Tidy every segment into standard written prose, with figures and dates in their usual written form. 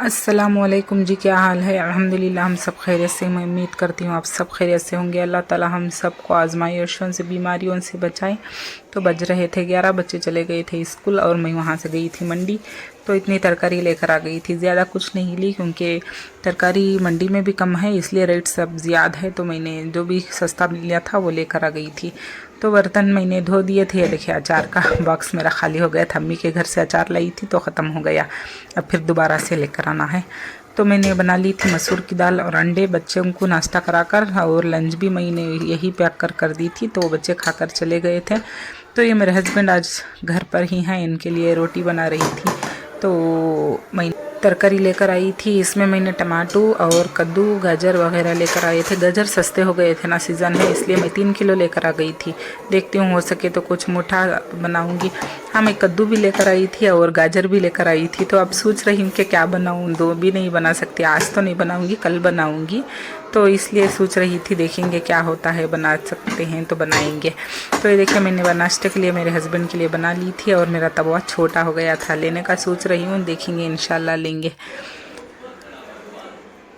अस्सलामुअलैकुम जी, क्या हाल है। अल्हम्दुलिल्लाह हम सब खैरियत से। मैं उम्मीद करती हूँ आप सब खैरियत से होंगे। अल्लाह ताला हम सबको आजमाइशों से, बीमारियों से बचाए। तो बज रहे थे 11, बच्चे चले गए थे स्कूल और मैं वहाँ से गई थी मंडी। तो इतनी तरकारी लेकर आ गई थी, ज़्यादा कुछ नहीं ली क्योंकि तरकारी मंडी में भी कम है, इसलिए रेट सब ज़्यादा है। तो मैंने जो भी सस्ता लिया था वो लेकर आ गई थी। तो बर्तन मैंने धो दिए थे। देखिए अचार का बॉक्स मेरा खाली हो गया था, अम्मी के घर से अचार लाई थी तो ख़त्म हो गया, अब फिर दोबारा से लेकर आना है। तो मैंने बना ली थी मसूर की दाल और अंडे, बच्चों को नाश्ता कराकर, और लंच भी मैंने यही पैक कर दी थी, तो बच्चे खाकर चले गए थे। तो ये मेरे हस्बैंड आज घर पर ही हैं, इनके लिए रोटी बना रही थी। तो मैं तरकारी लेकर आई थी, इसमें मैंने टमाटो और कद्दू गाजर वगैरह लेकर आए थे। गाजर सस्ते हो गए थे ना, सीज़न है, इसलिए मैं 3 किलो लेकर आ गई थी। देखती हूँ हो सके तो कुछ मोटा बनाऊंगी। हाँ, मैं कद्दू भी लेकर आई थी और गाजर भी लेकर आई थी। तो अब सोच रही हूँ कि क्या बनाऊँ, दो भी नहीं बना सकती। आज तो नहीं बनाऊंगी, कल बनाऊंगी। तो इसलिए सोच रही थी, देखेंगे क्या होता है, बना सकते हैं तो बनाएंगे। तो ये देखिए मैंने नाश्ते के लिए मेरे हस्बैंड के लिए बना ली थी, और मेरा तवा छोटा हो गया था, लेने का सोच रही हूँ, देखेंगे इंशाल्लाह लेंगे।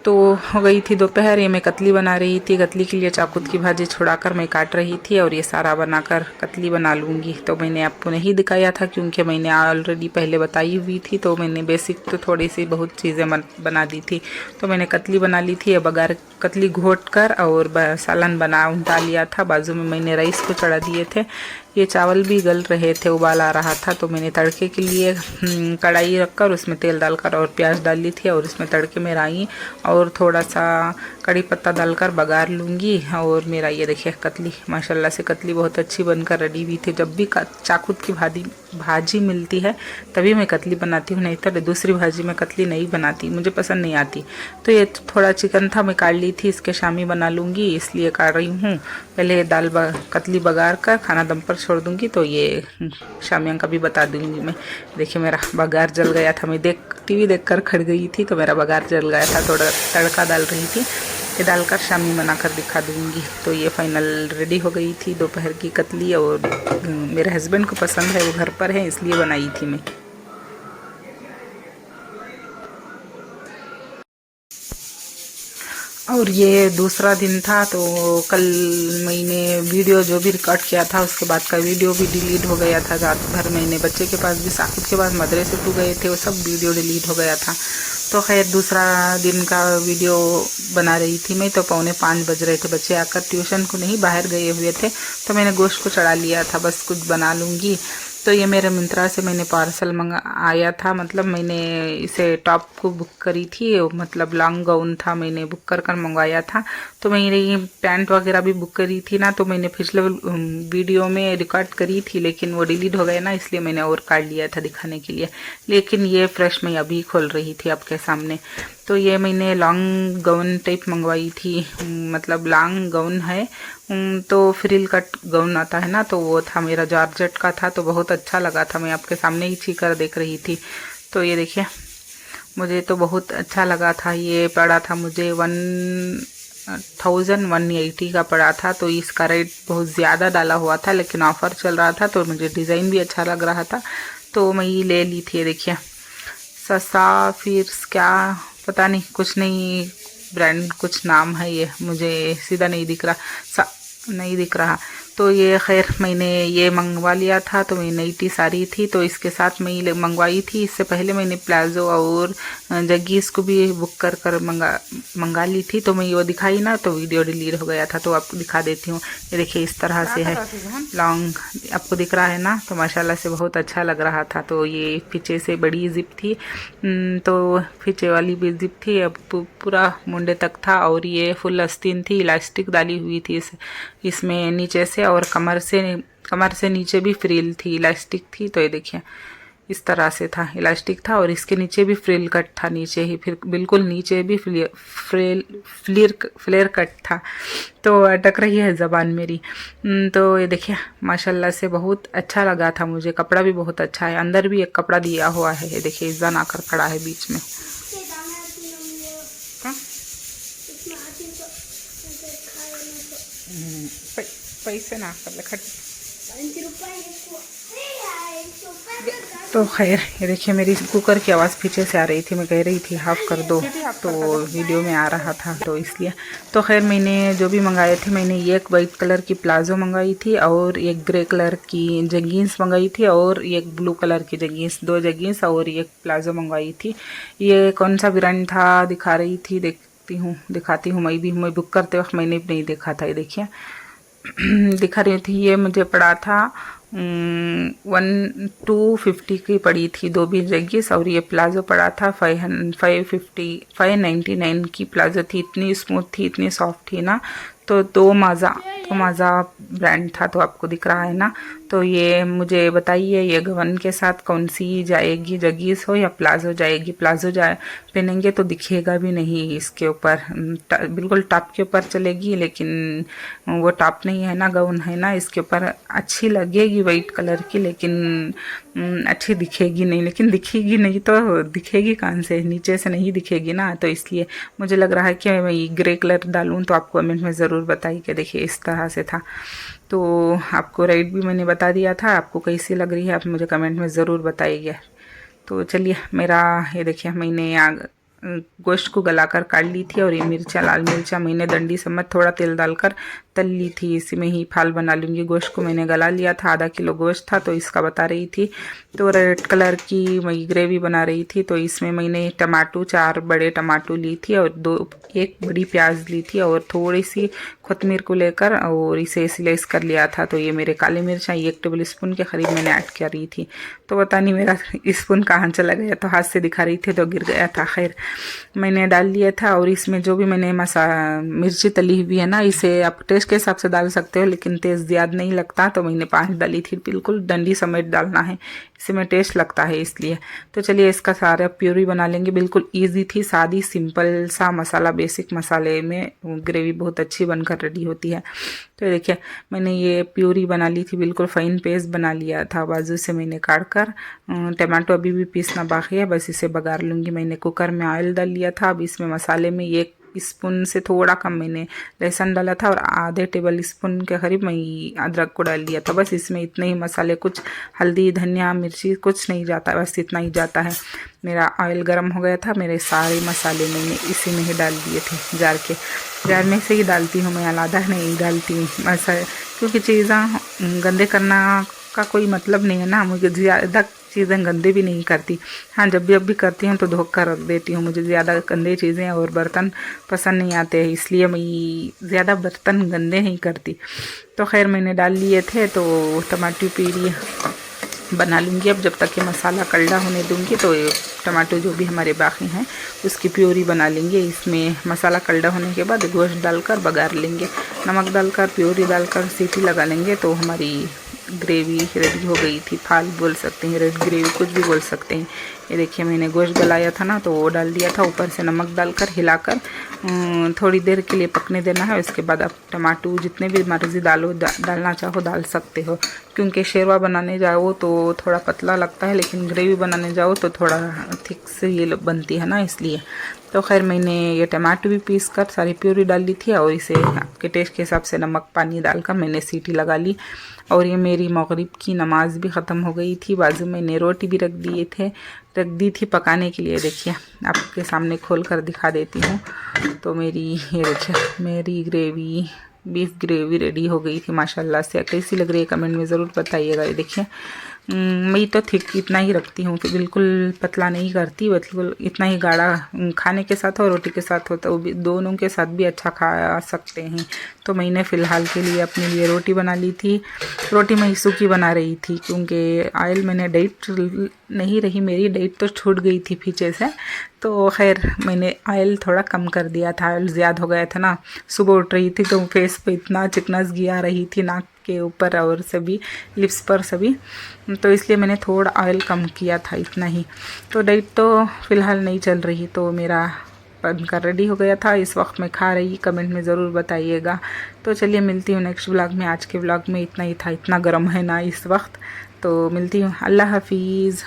तो हो गई थी दोपहर। ये मैं कतली बना रही थी। कतली के लिए चाकूत की भाजी छुड़ाकर मैं काट रही थी, और ये सारा बनाकर कतली बना लूँगी। तो मैंने आपको नहीं दिखाया था क्योंकि मैंने ऑलरेडी पहले बताई हुई थी, तो मैंने बेसिक तो थोड़ी सी बहुत चीज़ें बना दी थी। तो मैंने कतली बना ली थी। बगार कतली घोट कर और सालन बना उल्टा लिया था। बाजू में मैंने राइस को चढ़ा दिए थे। ये चावल भी गल रहे थे, उबाल आ रहा था। तो मैंने तड़के के लिए कढ़ाई रखकर उसमें तेल डालकर और प्याज डाल ली थी, और इसमें तड़के में राई और थोड़ा सा कड़ी पत्ता डालकर बघार लूँगी। और मेरा ये देखिए कतली, माशाल्लाह से कतली बहुत अच्छी बनकर रेडी हुई थी। जब भी चाकूत की भाजी मिलती है तभी मैं कतली बनाती हूँ, नहीं तो दूसरी भाजी में कतली नहीं बनाती, मुझे पसंद नहीं आती। तो ये थोड़ा चिकन था, मैं काट ली थी, इसके शामी बना लूँगी इसलिए काट रही हूँ। पहले कतली बघार कर खाना दम पर छोड़ दूँगी, तो ये शामियाँ का भी बता दूँगी मैं। देखिए मेरा बघार जल गया था, मैं टीवी देखकर खड़ गई थी तो मेरा बघार जल गया था। थोड़ा तड़का डाल रही थी, ये डालकर शामी बनाकर दिखा दूँगी। तो ये फाइनल रेडी हो गई थी दोपहर की कतली, और मेरे हस्बैंड को पसंद है, वो घर पर है इसलिए बनाई थी मैं। और ये दूसरा दिन था। तो कल मैंने वीडियो जो भी रिकॉर्ड किया था उसके बाद का वीडियो भी डिलीट हो गया था। रात भर मैंने बच्चे के पास भी, साकिब के पास मदरसे को गए थे, वो सब वीडियो डिलीट हो गया था। तो खैर दूसरा दिन का वीडियो बना रही थी मैं। तो 4:45 बज रहे थे, बच्चे आकर ट्यूशन को नहीं बाहर गए हुए थे। तो मैंने गोश्त को चढ़ा लिया था, बस कुछ बना लूँगी। तो ये मेरे मिंत्रा से मैंने पार्सल आया था, मतलब मैंने इसे टॉप को बुक करी थी, मतलब लॉन्ग गाउन था, मैंने बुक कर मंगवाया था। तो मैंने ये पैंट वगैरह भी बुक करी थी ना, तो मैंने पिछले वीडियो में रिकॉर्ड करी थी, लेकिन वो डिलीट हो गया ना, इसलिए मैंने और काट लिया था दिखाने के लिए। लेकिन ये फ्रेश मैं अभी खोल रही थी आपके सामने। तो ये मैंने लॉन्ग गाउन टाइप मंगवाई थी, मतलब लॉन्ग गाउन है, तो फ्रिल कट गाउन आता है ना, तो वो था, मेरा जॉर्जेट का था, तो बहुत अच्छा लगा था। मैं आपके सामने ही छीकर देख रही थी। तो ये देखिए मुझे तो बहुत अच्छा लगा था। ये पड़ा था मुझे 1180 का पड़ा था। तो इसका रेट बहुत ज़्यादा डाला हुआ था, लेकिन ऑफ़र चल रहा था, तो मुझे डिज़ाइन भी अच्छा लग रहा था, तो मैं ये ले ली थी। देखिए ससा फिर क्या पता नहीं, कुछ नहीं, ब्रांड कुछ नाम है, ये मुझे सीधा नहीं दिख रहा, नहीं दिख रहा। तो ये खैर मैंने ये मंगवा लिया था। तो मैं नाइटी साड़ी थी, तो इसके साथ मैं ये मंगवाई थी। इससे पहले मैंने प्लाजो और जग्गीज़ को भी बुक कर मंगा ली थी। तो मैं वो दिखाई ना, तो वीडियो डिलीट हो गया था, तो आपको दिखा देती हूँ। ये देखिए इस तरह से है लॉन्ग, आपको दिख रहा है ना, तो माशाल्लाह से बहुत अच्छा लग रहा था। तो ये पीछे से बड़ी जिप थी, तो पीछे वाली भी जिप थी, अब पूरा मुंडे तक था, और ये फुल आस्तीन थी, इलास्टिक डाली हुई थी इसमें नीचे से, और कमर से नीचे भी फ्रिल थी, इलास्टिक थी। तो ये देखिए इस तरह से था, इलास्टिक था, और इसके नीचे भी फ्रिल कट था, नीचे ही फिर बिल्कुल नीचे भी फ्लेयर कट था। तो अटक रही है ज़बान मेरी। तो ये देखिए माशाल्लाह से बहुत अच्छा लगा था मुझे। कपड़ा भी बहुत अच्छा है, अंदर भी एक कपड़ा दिया हुआ है। ये देखिए इज़ान आकर खड़ा है बीच में। पैसे ना कर तो खैर ये देखिए मेरी कुकर की आवाज़ पीछे से आ रही थी, मैं कह रही थी हाफ़ कर दो तो वीडियो में आ रहा था तो इसलिए। तो खैर मैंने जो भी मंगाए थे, मैंने एक वाइट कलर की प्लाज़ो मंगाई थी और एक ग्रे कलर की जगीन्स मंगाई थी और एक ब्लू कलर की जगीन्स, 2 जगीन्स और एक प्लाज़ो मंगवाई थी। ये कौन सा ब्रांड था दिखा रही थी, दिखाती हूँ मैं बुक करते वक्त मैंने भी नहीं देखा था। ये देखिए दिखा रही थी, ये मुझे पड़ा था 250 की पड़ी थी 2 भी जगीस, और ये प्लाज़ो पड़ा था 599 की प्लाज़ो थी। इतनी स्मूथ थी, इतनी सॉफ्ट थी ना। तो दो माज़ा ब्रांड था, तो आपको दिख रहा है ना। तो ये मुझे बताइए ये गवन के साथ कौन सी जाएगी, जगीस हो या प्लाज़ो जाएगी। प्लाज़ो पहनेंगे तो दिखेगा भी नहीं इसके ऊपर, बिल्कुल टॉप के ऊपर चलेगी, लेकिन वो टॉप नहीं है ना, गाउन है ना, इसके ऊपर अच्छी लगेगी वाइट कलर की, लेकिन अच्छी दिखेगी नहीं। लेकिन दिखेगी नहीं तो दिखेगी कहाँ से, नीचे से नहीं दिखेगी ना। तो इसलिए मुझे लग रहा है कि मैं ग्रे कलर डालूँ, तो आप कमेंट में ज़रूर बताइए कि देखिए इस तरह से था। तो आपको रेट भी मैंने बता दिया था, आपको कैसी लग रही है आप मुझे कमेंट में ज़रूर बताइए। तो चलिए मेरा ये देखिए मैंने गोश्त को गलाकर काट ली थी, और ये मिर्चा, लाल मिर्चा मैंने डंडी समेत थोड़ा तेल डालकर तल ली थी। इसी में ही फाल बना लूँगी। गोश्त को मैंने गला लिया था, आधा किलो गोश्त था तो इसका बता रही थी। तो रेड कलर की मैं ग्रेवी बना रही थी, तो इसमें मैंने टमाटो 4 बड़े टमाटो ली थी और 1 बड़ी प्याज ली थी और थोड़ी सी कोतमीर को लेकर और इसे स्लाइस कर लिया था। तो ये मेरे काली मिर्चा 1 टेबल स्पून के करीब मैंने ऐड कर रही थी। तो पता नहीं मेरा स्पून कहाँ चला गया, तो हाथ से दिखा रही थी तो गिर गया था। खैर मैंने डाल लिया था, और इसमें जो भी मैंने मिर्ची तली हुई है ना, इसे आप टेस्ट के हिसाब से डाल सकते हो, लेकिन तेज़ ज़्यादा नहीं लगता तो मैंने 5 डाली थी। बिल्कुल डंडी समेत डालना है, इसमें टेस्ट लगता है इसलिए। तो चलिए इसका सारा प्यूरी बना लेंगे। बिल्कुल ईजी थी, सादी सिंपल सा मसाला, बेसिक मसाले में ग्रेवी बहुत अच्छी बनकर रेडी होती है। तो देखिए मैंने ये प्यूरी बना ली थी, बिल्कुल फाइन पेस्ट बना लिया था। बाजू से मैंने काट कर, टमाटो अभी भी पीसना बाकी है, बस इसे बघार लूँगी। मैंने कुकर में ऑयल डाल लिया था। अब इसमें मसाले में 1 स्पून से थोड़ा कम मैंने लहसुन डाला था, और आधे टेबल स्पून के करीब मैं अदरक को डाल लिया था। बस इसमें इतने ही मसाले, कुछ हल्दी, धनिया, मिर्ची कुछ नहीं जाता, बस इतना ही जाता है। मेरा ऑयल गर्म हो गया था, मेरे सारे मसाले मैंने इसी में ही डाल दिए थे। जार में से ही डालती हूँ मैं, अलादा नहीं डालती हूँ मसाले, क्योंकि चीज़ें गंदे करना का कोई मतलब नहीं है ना। मुझे ज़्यादा चीज़ें गंदे भी नहीं करती। हाँ, जब भी करती हूँ तो धो कर रख देती हूँ। मुझे ज़्यादा गंदे चीज़ें और बर्तन पसंद नहीं आते हैं, इसलिए मैं ज़्यादा बर्तन गंदे नहीं करती। तो खैर मैंने डाल लिए थे, तो टमाटर प्यूरी बना लूँगी। अब जब तक ये मसाला कलड़ा होने दूँगी, तो टमाटो जो भी हमारे बाकी हैं उसकी प्यूरी बना लेंगे। इसमें मसाला कलड़ा होने के बाद गोश्त डालकर बघार लेंगे, नमक डालकर प्यूरी डालकर सीटी लगा लेंगे, तो हमारी ग्रेवी रेडी हो गई थी। फाल बोल सकते हैं, रेड ग्रेवी कुछ भी बोल सकते हैं। ये देखिए मैंने गोश्त गलाया था ना, तो वो डाल दिया था। ऊपर से नमक डालकर हिलाकर थोड़ी देर के लिए पकने देना है। उसके बाद आप टमाटो जितने भी मर्जी डालना चाहो डाल सकते हो, क्योंकि शेरवा बनाने जाओ तो थोड़ा पतला लगता है, लेकिन ग्रेवी बनाने जाओ तो थोड़ा थिक से ये बनती है ना, इसलिए। तो खैर मैंने ये टमाटो भी पीस कर सारी प्यूरी डाल ली थी, और इसे आपके टेस्ट के हिसाब से नमक पानी डालकर मैंने सीटी लगा ली। और ये मेरी मगरिब की नमाज भी ख़त्म हो गई थी। बाजू में रोटी भी रख दी थी पकाने के लिए। देखिए आपके सामने खोल कर दिखा देती हूँ। तो मेरी ये देखिए मेरी ग्रेवी, बीफ ग्रेवी रेडी हो गई थी माशाल्लाह से। कैसी लग रही है कमेंट में ज़रूर बताइएगा। ये देखिए मैं तो थिक इतना ही रखती हूँ, कि बिल्कुल पतला नहीं करती, बिल्कुल इतना ही गाढ़ा। खाने के साथ और रोटी के साथ होता है, दोनों के साथ भी अच्छा खा सकते हैं। तो मैंने फ़िलहाल के लिए अपने लिए रोटी बना ली थी। रोटी मैं सूखी बना रही थी, क्योंकि ऑयल मैंने डाइट नहीं रही, मेरी डाइट तो छूट गई थी पीछे से। तो खैर मैंने ऑयल थोड़ा कम कर दिया था, ऑयल ज़्यादा हो गया था ना। सुबह उठ रही थी तो फेस पे इतना चिकनास गिरा रही थी, नाक के ऊपर और सभी लिप्स पर सभी, तो इसलिए मैंने थोड़ा ऑयल कम किया था, इतना ही। तो डाइट तो फ़िलहाल नहीं चल रही। तो मेरा बनकर रेडी हो गया था, इस वक्त मैं खा रही। कमेंट में ज़रूर बताइएगा। तो चलिए मिलती हूँ नेक्स्ट व्लॉग में। आज के व्लॉग में इतना ही था, इतना गर्म है ना इस वक्त। तो मिलती हूँ, अल्लाह हाफिज़।